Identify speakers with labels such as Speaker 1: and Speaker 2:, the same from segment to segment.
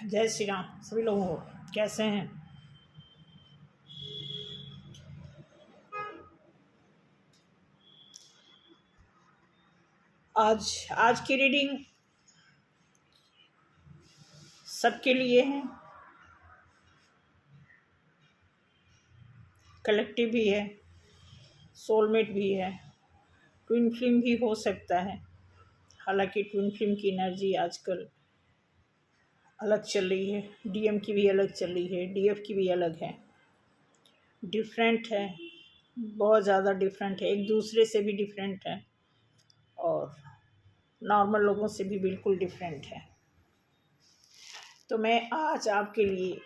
Speaker 1: जय श्री राम सभी लोगों को। कैसे हैं? आज की रीडिंग सबके लिए है, कलेक्टिव भी है, सोलमेट भी है, ट्विन फ्लेम भी हो सकता है। हालांकि ट्विन फ्लेम की एनर्जी आजकल अलग चल रही है, डीएम की भी अलग चल रही है, डीएफ की भी अलग है, डिफरेंट है, बहुत ज़्यादा डिफरेंट है, एक दूसरे से भी डिफरेंट है और नॉर्मल लोगों से भी बिल्कुल डिफरेंट है। तो मैं आज आपके लिए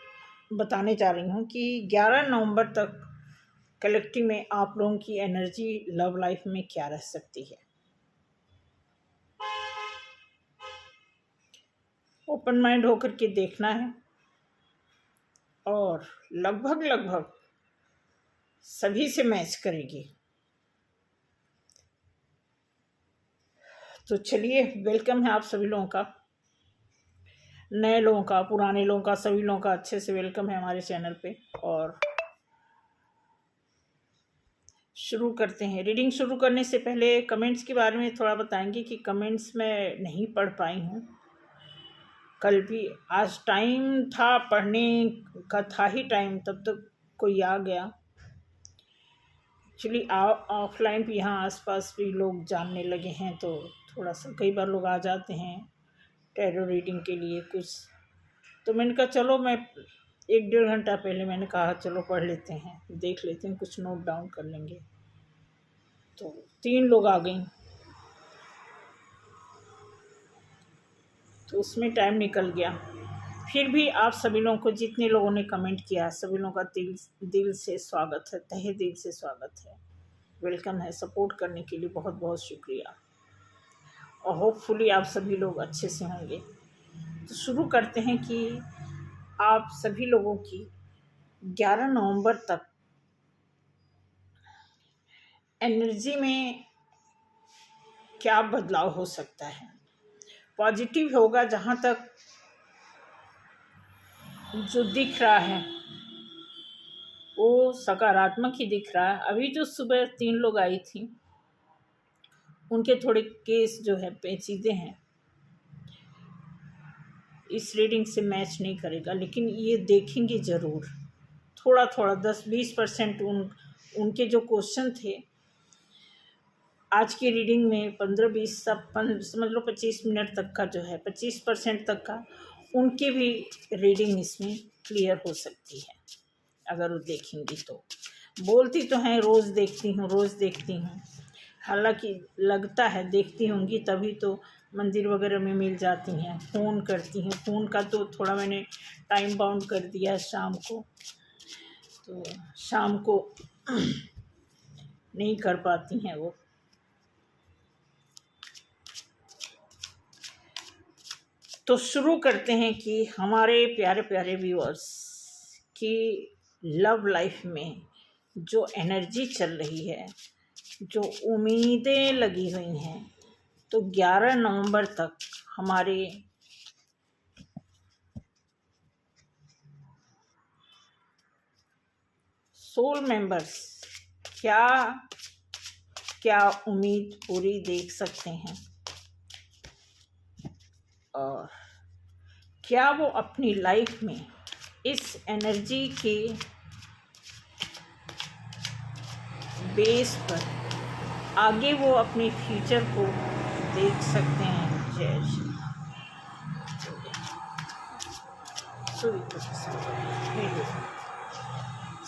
Speaker 1: बताने जा रही हूँ कि 11 नवंबर तक कलेक्टिव में आप लोगों की एनर्जी लव लाइफ में क्या रह सकती है। ओपन माइंड होकर के देखना है और लगभग सभी से मैच करेगी। तो चलिए, वेलकम है आप सभी लोगों का, नए लोगों का, पुराने लोगों का, सभी लोगों का अच्छे से वेलकम है हमारे चैनल पे। और शुरू करते हैं। रीडिंग शुरू करने से पहले कमेंट्स के बारे में थोड़ा बताएंगे कि कमेंट्स मैं नहीं पढ़ पाई हूँ। कल भी, आज टाइम था पढ़ने का, था ही टाइम, तब तक कोई आ गया। एक्चुअली ऑफलाइन भी यहाँ आसपास भी लोग जानने लगे हैं, तो थोड़ा सा कई बार लोग आ जाते हैं टैरो रीडिंग के लिए कुछ। तो मैंने कहा चलो, मैं 1-1.5 घंटा पहले मैंने कहा चलो पढ़ लेते हैं, देख लेते हैं, कुछ नोट डाउन कर लेंगे। तो 3 लोग आ गई, तो उसमें टाइम निकल गया। फिर भी आप सभी लोगों को, जितने लोगों ने कमेंट किया, सभी लोगों का दिल से स्वागत है, तहे दिल से स्वागत है, वेलकम है। सपोर्ट करने के लिए बहुत बहुत शुक्रिया और होपफुली आप सभी लोग अच्छे से होंगे। तो शुरू करते हैं कि आप सभी लोगों की 11 नवंबर तक एनर्जी में क्या बदलाव हो सकता है। पॉजिटिव होगा, जहाँ तक जो दिख रहा है वो सकारात्मक ही दिख रहा है। अभी जो सुबह 3 लोग आई थी, उनके थोड़े केस जो है पेचीदे हैं, इस रीडिंग से मैच नहीं करेगा, लेकिन ये देखेंगे ज़रूर। थोड़ा 10-20% उनके जो क्वेश्चन थे आज की रीडिंग में 15-20 समझ लो 25 मिनट तक का जो है, 25% तक का उनकी भी रीडिंग इसमें क्लियर हो सकती है अगर वो देखेंगी तो। बोलती तो हैं रोज़ देखती हूँ, हालांकि लगता है देखती होंगी तभी तो मंदिर वगैरह में मिल जाती हैं, फ़ोन करती हैं। फ़ोन का तो थोड़ा मैंने टाइम बाउंड कर दिया है शाम को, तो शाम को नहीं कर पाती हैं वो। तो शुरू करते हैं कि हमारे प्यारे प्यारे व्यूअर्स की लव लाइफ में जो एनर्जी चल रही है, जो उम्मीदें लगी हुई हैं, तो 11 नवंबर तक हमारे सोल मेंबर्स क्या क्या उम्मीद पूरी देख सकते हैं और क्या वो अपनी लाइफ में इस एनर्जी के बेस पर आगे वो अपने फ्यूचर को देख सकते हैं। जय श्री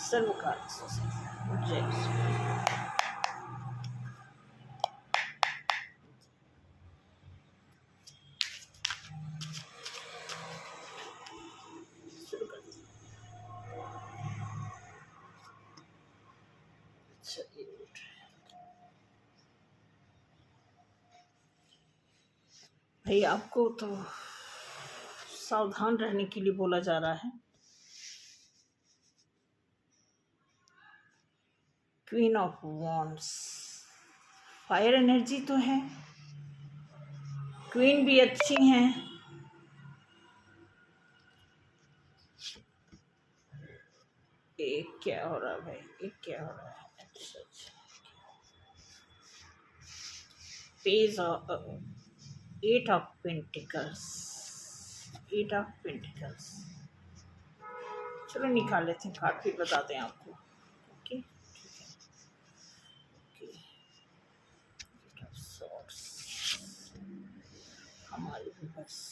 Speaker 1: सर्वकाल जय श्री। भाई, आपको तो सावधान रहने के लिए बोला जा रहा है। Queen of wands, fire energy तो है, क्वीन भी अच्छी हैं, एक क्या हो रहा है भाई, एक क्या हो रहा है? अच्छा अच्छा, page eight of pentacles, eight of pentacles. चलो निकाल लेते हैं कार्ड, फिर बताते हैं आपको। ओके ठीक है, ओके। एट ऑफ सॉर्ड्स हमारे भी बस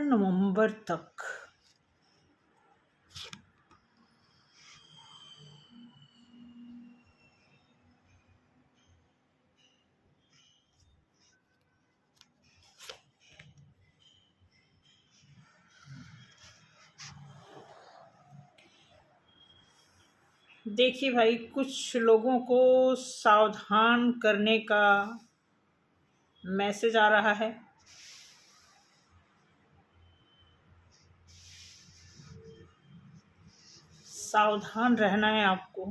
Speaker 1: नवंबर तक देखिए भाई, कुछ लोगों को सावधान करने का मैसेज आ रहा है। सावधान रहना है आपको,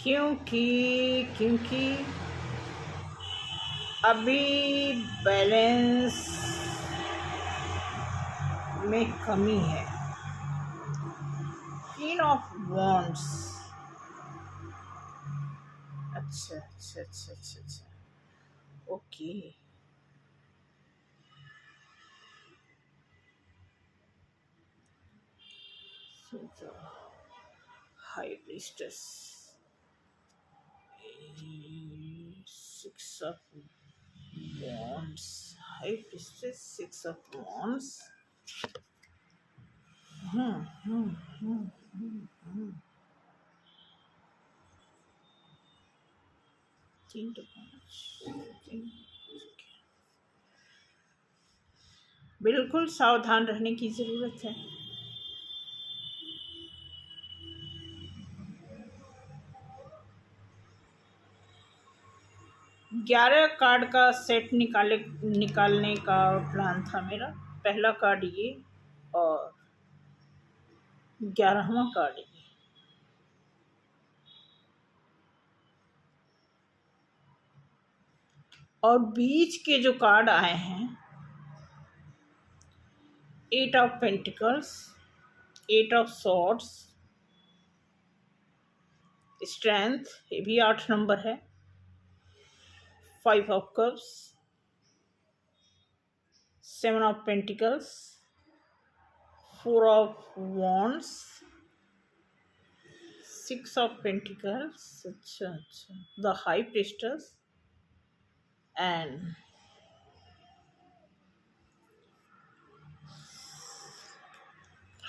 Speaker 1: क्योंकि क्योंकि अभी बैलेंस में कमी है। क्वीन ऑफ वॉन्ड्स, अच्छा अच्छा अच्छा अच्छा अच्छा, okay. High priestess, six of wands, high priestess, six of wands. Hmm hmm hmm hmm. तीन तो पाँच, बिल्कुल सावधान रहने की ज़रूरत है। ग्यारह कार्ड का सेट निकालने का प्लान था मेरा। पहला कार्ड ये और 11वां कार्ड ये। और बीच के जो कार्ड आए हैं, eight of pentacles, eight of swords, strength, ये भी 8 नंबर है, 5 of cups, 7 of pentacles, 4 of wands, 6 of pentacles, अच्छा अच्छा, the high priestess and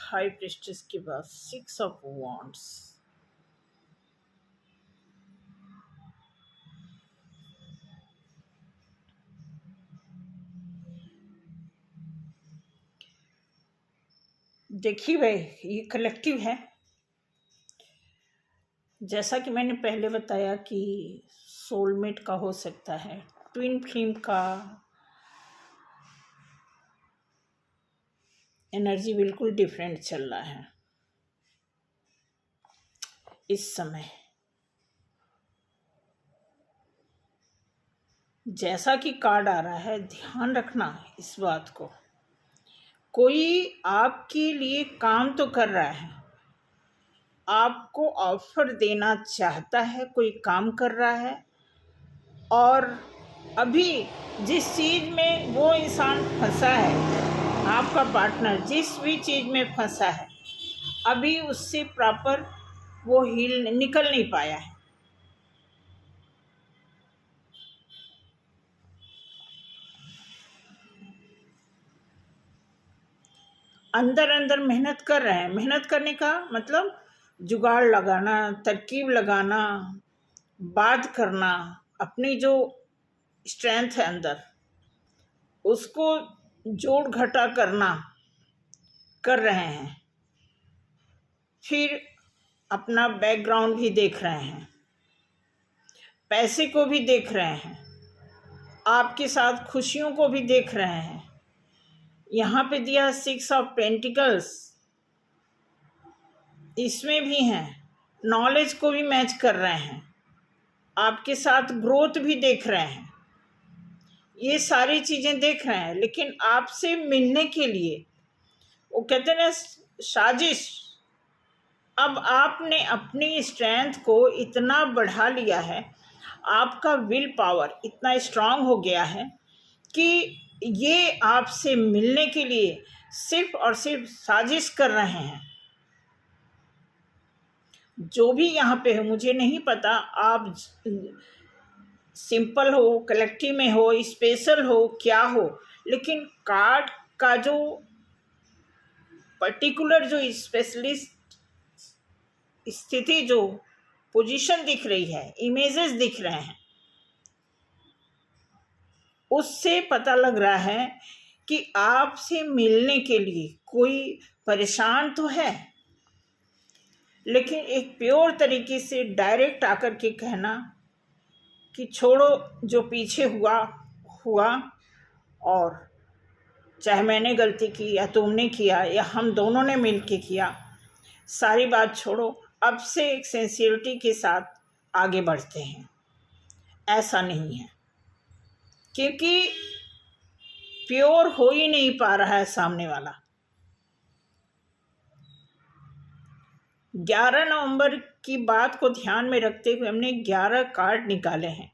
Speaker 1: high priestess के बाद 6 ऑफ वॉन्ड्स। देखिए भाई, ये कलेक्टिव है। जैसा कि मैंने पहले बताया कि सोलमेट का हो सकता है, ट्विन फ्लेम का एनर्जी बिल्कुल डिफरेंट चल रहा है इस समय। जैसा कि कार्ड आ रहा है, ध्यान रखना इस बात को। कोई आपके लिए काम तो कर रहा है, आपको ऑफर देना चाहता है, कोई काम कर रहा है, और अभी जिस चीज़ में वो इंसान फंसा है, आपका पार्टनर जिस भी चीज़ में फंसा है, अभी उससे प्रॉपर वो निकल नहीं पाया है। अंदर अंदर मेहनत कर रहे हैं। मेहनत करने का मतलब जुगाड़ लगाना, तरकीब लगाना, बात करना, अपनी जो स्ट्रेंथ है अंदर उसको जोड़ घटा करना कर रहे हैं, फिर अपना बैकग्राउंड भी देख रहे हैं, पैसे को भी देख रहे हैं, आपके साथ खुशियों को भी देख रहे हैं। यहाँ पे दिया 6 ऑफ पेंटिकल्स, इसमें भी हैं, नॉलेज को भी मैच कर रहे हैं, आपके साथ ग्रोथ भी देख रहे हैं, ये सारी चीज़ें देख रहे हैं। लेकिन आपसे मिलने के लिए वो कहते हैं ना साजिश, अब आपने अपनी स्ट्रेंथ को इतना बढ़ा लिया है, आपका विल पावर इतना स्ट्रांग हो गया है कि ये आपसे मिलने के लिए सिर्फ और सिर्फ साजिश कर रहे हैं। जो भी यहाँ पे है, मुझे नहीं पता आप सिंपल हो, कलेक्टिव में हो, स्पेशल हो, क्या हो, लेकिन कार्ड का जो पर्टिकुलर जो स्पेशलिस्ट स्थिति, जो पोजीशन दिख रही है, इमेजेस दिख रहे हैं, उससे पता लग रहा है कि आपसे मिलने के लिए कोई परेशान तो है, लेकिन एक प्योर तरीके से डायरेक्ट आकर के कहना कि छोड़ो, जो पीछे हुआ हुआ, और चाहे मैंने गलती की या तुमने किया या हम दोनों ने मिल के किया, सारी बात छोड़ो, अब से एक सिंसियरिटी के साथ आगे बढ़ते हैं। ऐसा नहीं है, क्योंकि प्योर हो ही नहीं पा रहा है सामने वाला। 11 नवंबर की बात को ध्यान में रखते हुए हमने 11 कार्ड निकाले हैं।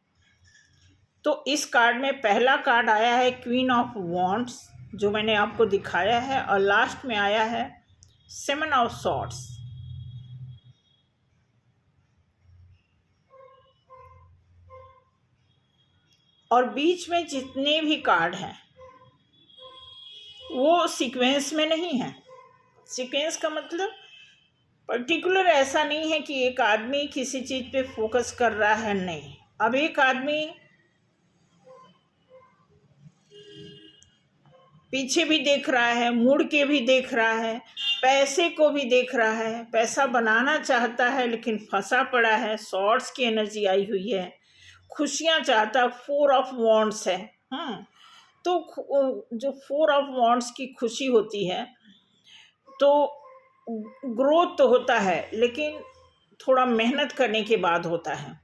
Speaker 1: तो इस कार्ड में पहला कार्ड आया है क्वीन ऑफ वॉन्ड्स, जो मैंने आपको दिखाया है, और लास्ट में आया है 7 ऑफ सॉर्ड्स। और बीच में जितने भी कार्ड हैं वो सीक्वेंस में नहीं है। सीक्वेंस का मतलब पर्टिकुलर ऐसा नहीं है कि एक आदमी किसी चीज़ पे फोकस कर रहा है, नहीं। अब एक आदमी पीछे भी देख रहा है, मुड़ के भी देख रहा है, पैसे को भी देख रहा है, पैसा बनाना चाहता है लेकिन फंसा पड़ा है, सॉर्ड्स की एनर्जी आई हुई है, खुशियाँ चाहता, 4 ऑफ वॉन्ड्स है। तो जो 4 ऑफ वॉन्ड्स की खुशी होती है, तो ग्रोथ तो होता है लेकिन थोड़ा मेहनत करने के बाद होता है।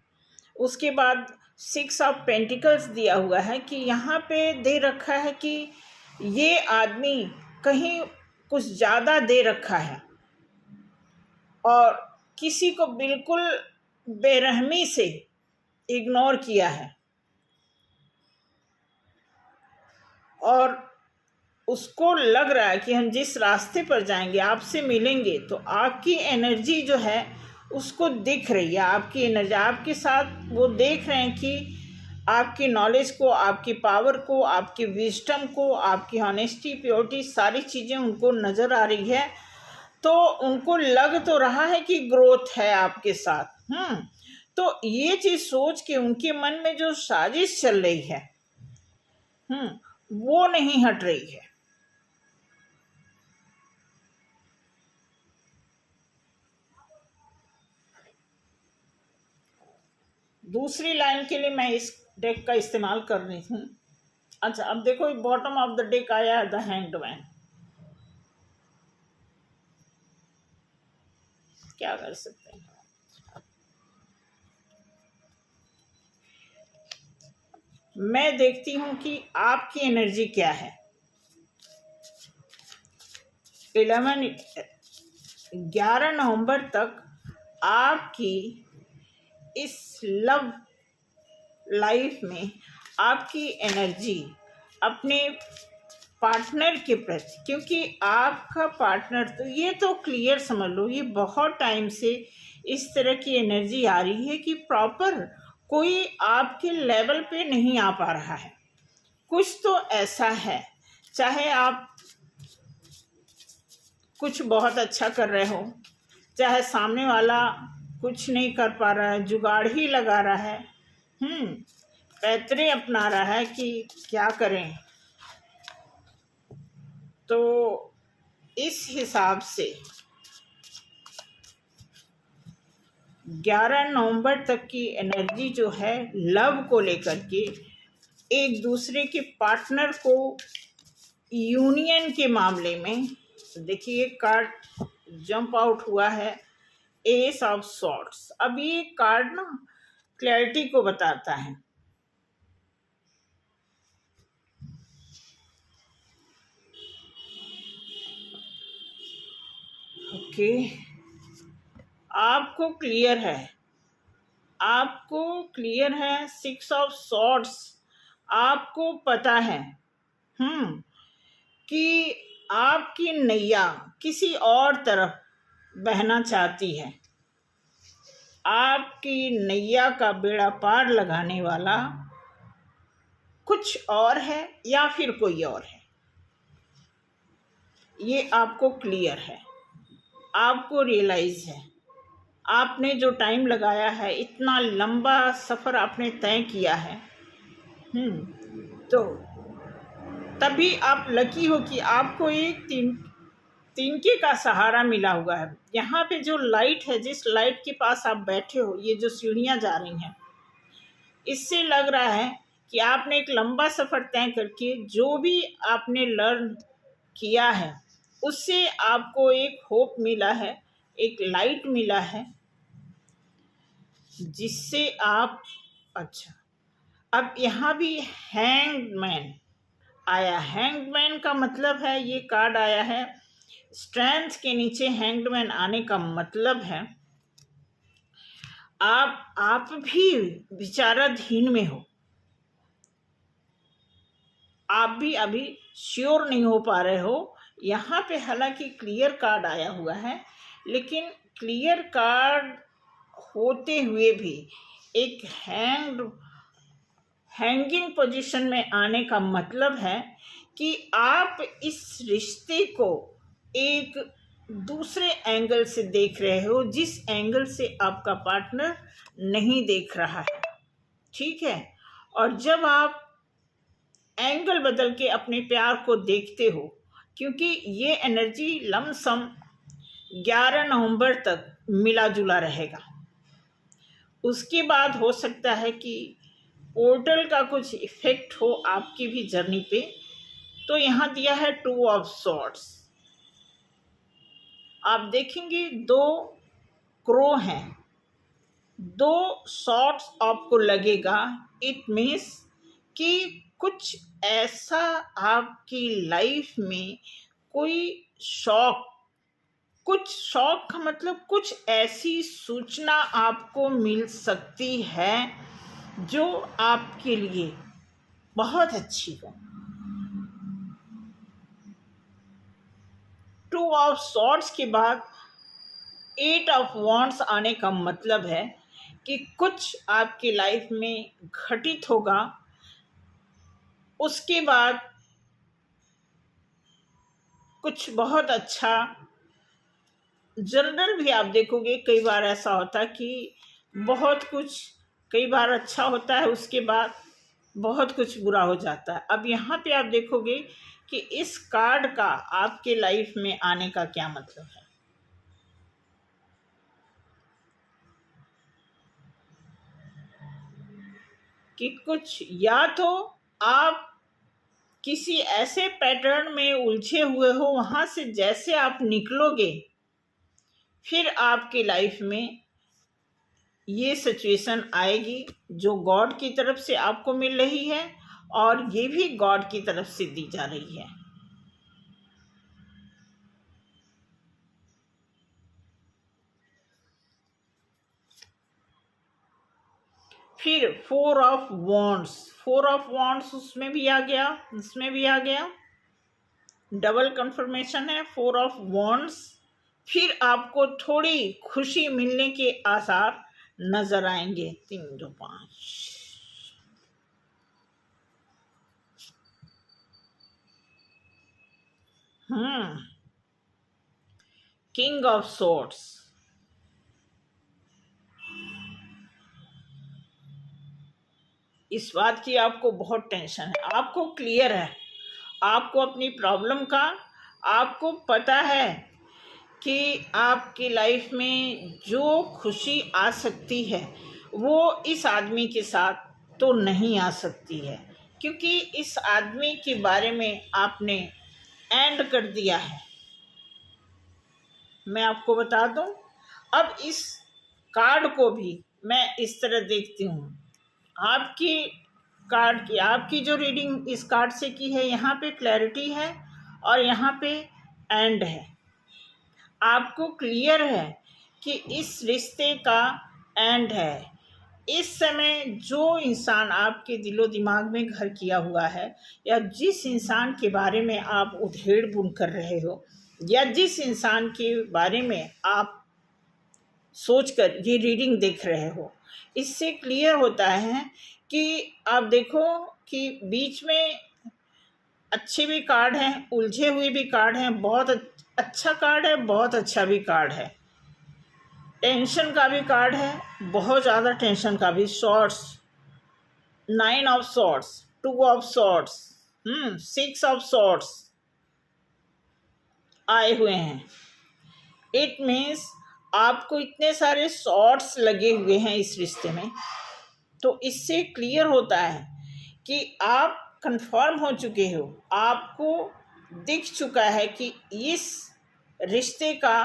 Speaker 1: उसके बाद 6 ऑफ पेंटिकल्स दिया हुआ है कि यहाँ पे दे रखा है कि ये आदमी कहीं कुछ ज़्यादा दे रखा है और किसी को बिल्कुल बेरहमी से इग्नोर किया है, और उसको लग रहा है कि हम जिस रास्ते पर जाएंगे, आपसे मिलेंगे, तो आपकी एनर्जी जो है उसको दिख रही है। आपकी एनर्जी आपके साथ, वो देख रहे हैं कि आपकी नॉलेज को, आपकी पावर को, आपकी विजडम को, आपकी ऑनेस्टी, प्योरिटी, सारी चीज़ें उनको नज़र आ रही है। तो उनको लग तो रहा है कि ग्रोथ है आपके साथ। तो ये चीज़ सोच के उनके मन में जो साजिश चल रही है वो नहीं हट रही है। दूसरी लाइन के लिए मैं इस डेक का इस्तेमाल कर रही हूँ। अच्छा, अब देखो बॉटम ऑफ द डेक आया है द हैंग्ड मैन। क्या कर सकते हैं, मैं देखती हूँ कि आपकी एनर्जी क्या है। 11 नवंबर तक आपकी इस लव लाइफ में आपकी एनर्जी अपने पार्टनर के प्रति, क्योंकि आपका पार्टनर, तो ये तो क्लियर समझ लो, ये बहुत टाइम से इस तरह की एनर्जी आ रही है कि प्रॉपर कोई आपके लेवल पे नहीं आ पा रहा है। कुछ तो ऐसा है, चाहे आप कुछ बहुत अच्छा कर रहे हो, चाहे सामने वाला कुछ नहीं कर पा रहा है, जुगाड़ ही लगा रहा है, पैतरे अपना रहा है कि क्या करें, तो इस हिसाब से 11 नवंबर तक की एनर्जी जो है लव को लेकर के, एक दूसरे के पार्टनर को यूनियन के मामले में, देखिए कार्ड जंप आउट हुआ है एस ऑफ सॉर्ड्स। अब ये कार्ड ना क्लैरिटी को बताता है। ओके, आपको क्लियर है, आपको क्लियर है। 6 ऑफ सॉर्ड्स, आपको पता है कि आपकी नैया किसी और तरफ बहना चाहती है। आपकी नैया का बेड़ा पार लगाने वाला कुछ और है या फिर कोई और है, ये आपको क्लियर है, आपको रियलाइज है। आपने जो टाइम लगाया है, इतना लंबा सफ़र आपने तय किया है, तो तभी आप लकी हो कि आपको एक तिनके का सहारा मिला हुआ है। यहाँ पे जो लाइट है, जिस लाइट के पास आप बैठे हो, ये जो सीढ़ियाँ जा रही हैं, इससे लग रहा है कि आपने एक लंबा सफ़र तय करके जो भी आपने लर्न किया है, उससे आपको एक होप मिला है, एक लाइट मिला है, जिससे आप अच्छा। अब यहाँ भी हैंगमैन आया। हैंगमैन का मतलब है, ये कार्ड आया है स्ट्रेंथ के नीचे हैंगमैन आने का मतलब है आप भी विचाराधीन में हो, आप भी अभी श्योर नहीं हो पा रहे हो। यहाँ पे हालांकि क्लियर कार्ड आया हुआ है, लेकिन क्लियर कार्ड होते हुए भी एक हैंगिंग पोजीशन में आने का मतलब है कि आप इस रिश्ते को एक दूसरे एंगल से देख रहे हो, जिस एंगल से आपका पार्टनर नहीं देख रहा है, ठीक है। और जब आप एंगल बदल के अपने प्यार को देखते हो, क्योंकि ये एनर्जी लमसम 11 नवंबर तक मिला जुला रहेगा, उसके बाद हो सकता है कि पोर्टल का कुछ इफेक्ट हो आपकी भी जर्नी पे। तो यहाँ दिया है 2 ऑफ सॉर्ड्स। आप देखेंगे 2 क्रो हैं, 2 सॉर्ड्स आपको लगेगा। इट मीन्स कि कुछ ऐसा आपकी लाइफ में कुछ शौक का मतलब कुछ ऐसी सूचना आपको मिल सकती है जो आपके लिए बहुत अच्छी हो। 2 ऑफ सॉर्ड्स के बाद 8 ऑफ वॉन्ड्स आने का मतलब है कि कुछ आपकी लाइफ में घटित होगा, उसके बाद कुछ बहुत अच्छा। जनरल भी आप देखोगे कई बार ऐसा होता है कि बहुत कुछ कई बार अच्छा होता है, उसके बाद बहुत कुछ बुरा हो जाता है। अब यहाँ पे आप देखोगे कि इस कार्ड का आपके लाइफ में आने का क्या मतलब है। कि कुछ या तो आप किसी ऐसे पैटर्न में उलझे हुए हो, वहाँ से जैसे आप निकलोगे फिर आपकी लाइफ में ये सिचुएशन आएगी जो गॉड की तरफ से आपको मिल रही है, और ये भी गॉड की तरफ से दी जा रही है। फिर 4 ऑफ वॉन्ड्स उसमें भी आ गया, इसमें भी आ गया, डबल कंफर्मेशन है 4 ऑफ वॉन्ड्स। फिर आपको थोड़ी खुशी मिलने के आसार नजर आएंगे। 3 2 5 किंग ऑफ सोर्ड्स। इस बात की आपको बहुत टेंशन है, आपको क्लियर है, आपको अपनी प्रॉब्लम का आपको पता है कि आपकी लाइफ में जो खुशी आ सकती है वो इस आदमी के साथ तो नहीं आ सकती है, क्योंकि इस आदमी के बारे में आपने एंड कर दिया है। मैं आपको बता दूं, अब इस कार्ड को भी मैं इस तरह देखती हूँ। आपकी कार्ड की, आपकी जो रीडिंग इस कार्ड से की है, यहाँ पे क्लैरिटी है और यहाँ पे एंड है। आपको क्लियर है कि इस रिश्ते का एंड है। इस समय जो इंसान आपके दिलो दिमाग में घर किया हुआ है, या जिस इंसान के बारे में आप उधेड़ बुन कर रहे हो, या जिस इंसान के बारे में आप सोचकर ये रीडिंग देख रहे हो, इससे क्लियर होता है कि आप देखो कि बीच में अच्छे भी कार्ड हैं, उलझे हुए भी कार्ड हैं, बहुत अच्छा कार्ड है, बहुत अच्छा भी कार्ड है, टेंशन का भी कार्ड है, बहुत ज़्यादा टेंशन का भी। Shorts, 9 of shorts, 2 of shorts, 6 of shorts आए हुए हैं। इट मीन्स आपको इतने सारे शॉर्ट्स लगे हुए हैं इस रिश्ते में, तो इससे क्लियर होता है कि आप कंफर्म हो चुके हो, आपको दिख चुका है कि इस रिश्ते का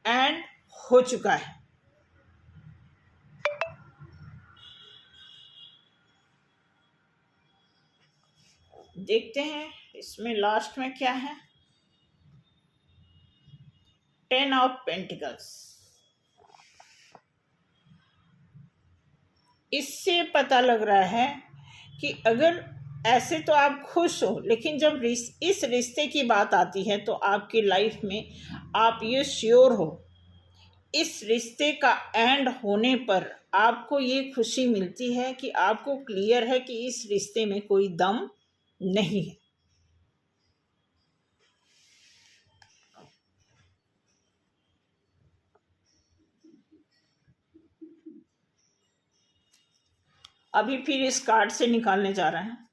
Speaker 1: एंड हो चुका है। देखते हैं इसमें लास्ट में क्या है। 10 ऑफ पेंटिकल्स। इससे पता लग रहा है कि अगर ऐसे तो आप खुश हो, लेकिन जब इस रिश्ते की बात आती है तो आपकी लाइफ में आप ये श्योर हो, इस रिश्ते का एंड होने पर आपको ये खुशी मिलती है कि आपको क्लियर है कि इस रिश्ते में कोई दम नहीं है। अभी फिर इस कार्ड से निकालने जा रहे हैं।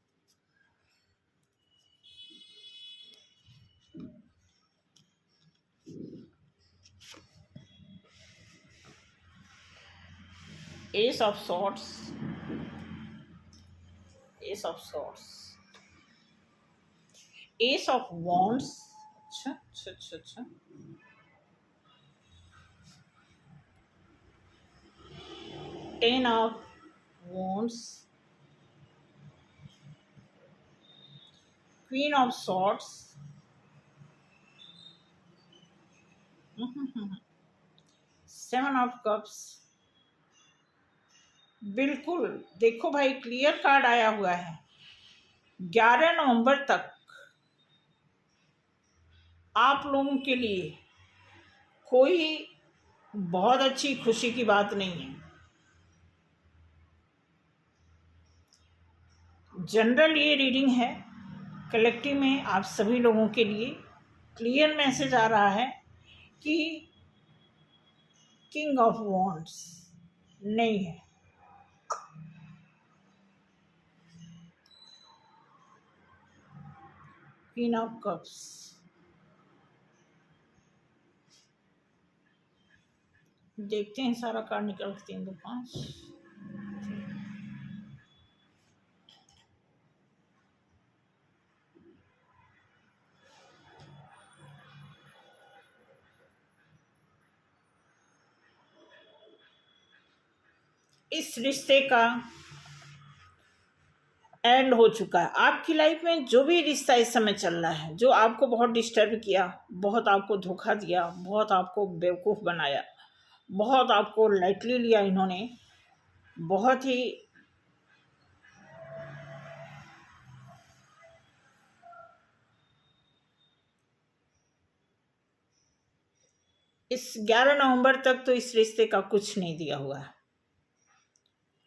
Speaker 1: Ace of swords, ace of swords, ace of wands, अच्छा अच्छा अच्छा अच्छा, ten of wands, queen of swords, seven of cups. बिल्कुल देखो भाई, क्लियर कार्ड आया हुआ है। 11 नवंबर तक आप लोगों के लिए कोई बहुत अच्छी खुशी की बात नहीं है। जनरल ये रीडिंग है, कलेक्टिव में आप सभी लोगों के लिए क्लियर मैसेज आ रहा है कि किंग ऑफ वॉन्ड्स नहीं है। क्वीन ऑफ कप्स, देखते हैं सारा कार्ड निकल के 3 2 5। इस रिश्ते का एंड हो चुका है। आपकी लाइफ में जो भी रिश्ता इस समय चल रहा है, जो आपको बहुत डिस्टर्ब किया, बहुत आपको धोखा दिया, बहुत आपको बेवकूफ़ बनाया, बहुत आपको लाइटली लिया इन्होंने, बहुत ही इस 11 नवंबर तक तो इस रिश्ते का कुछ नहीं दिया हुआ है।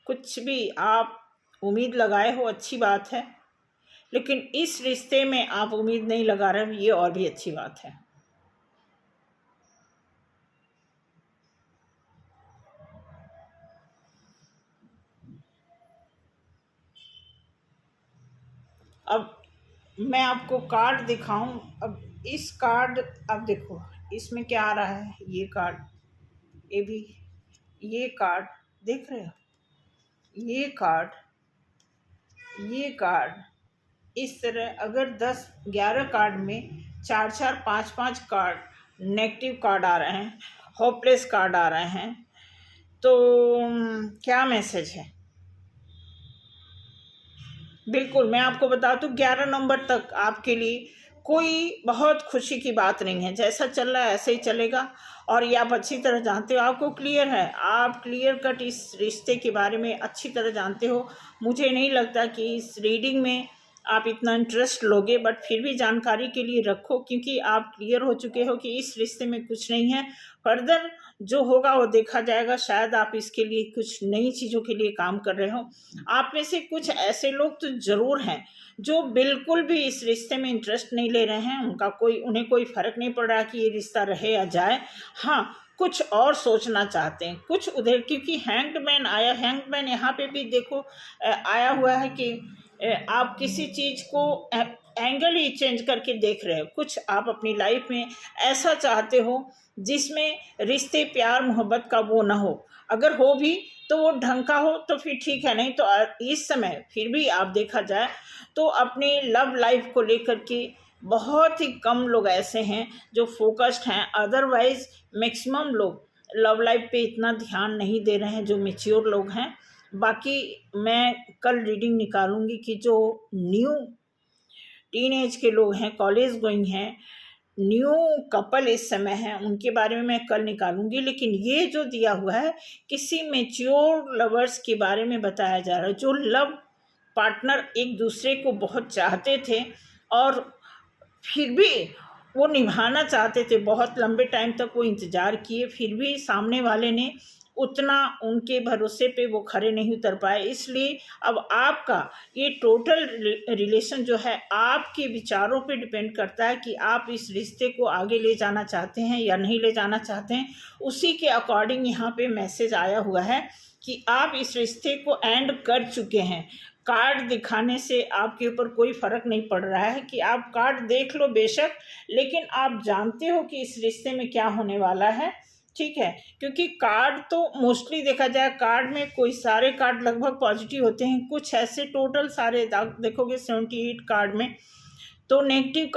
Speaker 1: कुछ भी आप उम्मीद लगाए हो अच्छी बात है, लेकिन इस रिश्ते में आप उम्मीद नहीं लगा रहे हो, ये और भी अच्छी बात है। अब मैं आपको कार्ड दिखाऊं, अब इस कार्ड अब देखो इसमें क्या आ रहा है, ये कार्ड, ये भी, ये कार्ड देख रहे हो, ये कार्ड, ये कार्ड, इस तरह अगर 10-11 कार्ड में 4-4 5-5 कार्ड नेगेटिव कार्ड आ रहे हैं, होपलेस कार्ड आ रहे हैं, तो क्या मैसेज है? बिल्कुल मैं आपको बता दूं 11 नंबर तक आपके लिए कोई बहुत खुशी की बात नहीं है। जैसा चल रहा है ऐसे ही चलेगा, और ये आप अच्छी तरह जानते हो, आपको क्लियर है, आप क्लियर कट इस रिश्ते के बारे में अच्छी तरह जानते हो। मुझे नहीं लगता कि इस रीडिंग में आप इतना इंटरेस्ट लोगे, बट फिर भी जानकारी के लिए रखो, क्योंकि आप क्लियर हो चुके हो कि इस रिश्ते में कुछ नहीं है। फर्दर जो होगा वो देखा जाएगा। शायद आप इसके लिए कुछ नई चीज़ों के लिए काम कर रहे हो। आप में से कुछ ऐसे लोग तो ज़रूर हैं जो बिल्कुल भी इस रिश्ते में इंटरेस्ट नहीं ले रहे हैं, उन्हें कोई फ़र्क नहीं पड़ रहा कि ये रिश्ता रहे या जाए। हाँ, कुछ और सोचना चाहते हैं, कुछ उधर, क्योंकि हैंग्ड मैन आया, हैंग्ड मैन यहाँ पे भी देखो आया हुआ है कि आप किसी चीज़ को एंगल ही चेंज करके देख रहे हो। कुछ आप अपनी लाइफ में ऐसा चाहते हो जिसमें रिश्ते, प्यार, मोहब्बत का वो ना हो। अगर हो भी तो वो ढंग का हो तो फिर ठीक है, नहीं तो इस समय फिर भी आप देखा जाए तो अपनी लव लाइफ को लेकर के बहुत ही कम लोग ऐसे हैं जो फोकस्ड हैं। अदरवाइज मैक्सिमम लोग लव लाइफ पे इतना ध्यान नहीं दे रहे हैं जो मैच्योर लोग हैं। बाकी मैं कल रीडिंग निकालूंगी कि जो न्यू टीनेज के लोग हैं, कॉलेज गोइंग हैं, न्यू कपल इस समय है, उनके बारे में मैं कल निकालूंगी। लेकिन ये जो दिया हुआ है किसी मैच्योर लवर्स के बारे में बताया जा रहा है, जो लव पार्टनर एक दूसरे को बहुत चाहते थे और फिर भी वो निभाना चाहते थे, बहुत लंबे टाइम तक वो इंतज़ार किए, फिर भी सामने वाले ने उतना उनके भरोसे पे वो खरे नहीं उतर पाए। इसलिए अब आपका ये टोटल रिलेशन जो है आपके विचारों पे डिपेंड करता है कि आप इस रिश्ते को आगे ले जाना चाहते हैं या नहीं ले जाना चाहते हैं। उसी के अकॉर्डिंग यहाँ पे मैसेज आया हुआ है कि आप इस रिश्ते को एंड कर चुके हैं। कार्ड दिखाने से आपके ऊपर कोई फ़र्क नहीं पड़ रहा है कि आप कार्ड देख लो बेशक, लेकिन आप जानते हो कि इस रिश्ते में क्या होने वाला है, ठीक है। क्योंकि कार्ड तो मोस्टली देखा जाए, कार्ड में कोई सारे कार्ड लगभग पॉजिटिव होते हैं, कुछ ऐसे टोटल सारे देखोगे 78 कार्ड में तो नेगेटिव